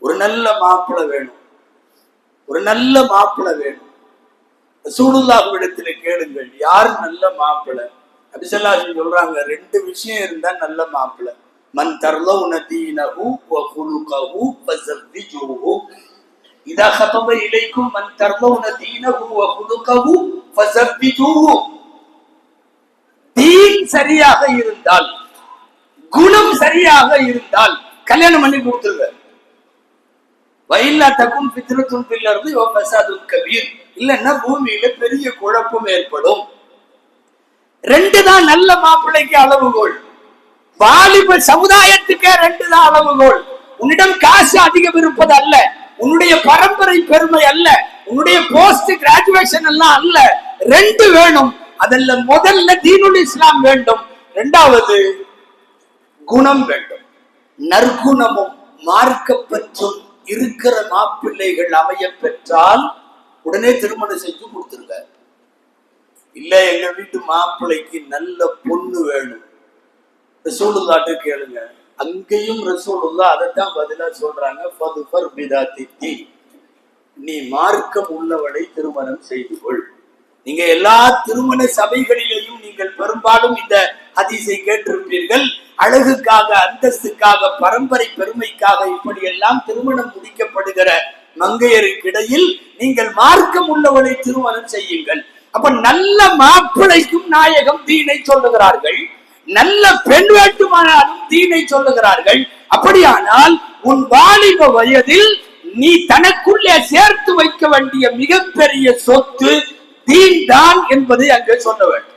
ஒரு நல்ல மாப்பிள்ளை வேணும், ஒரு நல்ல மாப்பிள்ளை வேணும். ரசூலுல்லாஹ்விடத்தில் கேளுங்கள், யார் நல்ல மாப்பிள்ளை? நபி ஸல்லல்லாஹு அலைஹி வஸல்லம் சொல்றாங்க, ரெண்டு விஷயம் இருந்தா நல்ல மாப்பிள்ளை. மன் தர்லவுன தீனஹு வ குலுகஹு ஃபஸவ்விஜூஹு. இதா கதப இலைக்கும் மன் தர்லவுன தீனஹு வ குலுகஹு ஃபஸவ்விஜூஹு. தீன் சரியாக இருந்தால், குணம் சரியாக இருந்தால் கல்யாணம் பண்ணி கொடுத்துருங்க. வயில்லா தக்கும் ஃபித்னத்துன் ஃபில் அர்தி வ ஃபஸாதுன் கபீர். இல்லன்னா பூமியில பெரிய குழப்பம் ஏற்படும். ரெண்டு தான் நல்ல மாப்பிள்ளைக்கு அளவுகோல். வாலிப சமுதாயத்துக்கே ரெண்டு தான் அளவுகோல். உன்னிடம் காசு அதிகம் இருப்பது அல்ல, உன்னுடைய பரம்பரை பெருமை அல்ல, உன்னுடைய போஸ்ட் கிராஜுவேஷன் எல்லாம் அல்ல. ரெண்டு வேணும். அதல்ல முதல்ல தீனுல் இஸ்லாம் வேண்டும், இரண்டாவது குணம் வேண்டும். நற்குணமும் மார்க்கப்பற்றும் இருக்கிற மாப்பிள்ளைகள் அமைய பெற்றால் உடனே திருமணம் செஞ்சு கொடுத்துருங்க. இல்ல எங்க வீட்டு மாப்பிள்ளைக்கு நல்ல பொண்ணு வேணும், ரசூலுல்லாஹ்ட்ட கேளுங்க. அங்கேயும் ரசூலுல்லாஹ் அதைத்தான் பதிலா சொல்றாங்க, ஃபதுஃபர் பிதாத்தி தீன். நீ மார்க்கம் உள்ளவளை திருமணம் செய்து கொள். நீங்க எல்லா திருமண சபைகளிலேயும் நீங்கள் பெரும்பாலும் இந்த ஹதீஸை கேட்டிருப்பீர்கள். அழகுக்காக, அந்தஸ்துக்காக, பரம்பரை பெருமைக்காக இப்படி எல்லாம் திருமணம் முடிக்கப்படுகிற மங்கையருக்கிடையில் நீங்கள் மார்க்கம் உள்ளவளை திருமணம் செய்யுங்கள். அப்ப நல்ல மாப்பிள்ளைக்கும் நாயகம் தீனை சொல்லுகிறார்கள், நல்ல பெண் வேண்டுமானாலும் தீனை சொல்லுகிறார்கள். அப்படியானால் உன் வாலிப வயதில் நீ தனக்குள்ளே சேர்த்து வைக்க வேண்டிய மிகப்பெரிய சொத்து தீன் தான் என்பதை அங்கே சொல்ல வேண்டும்.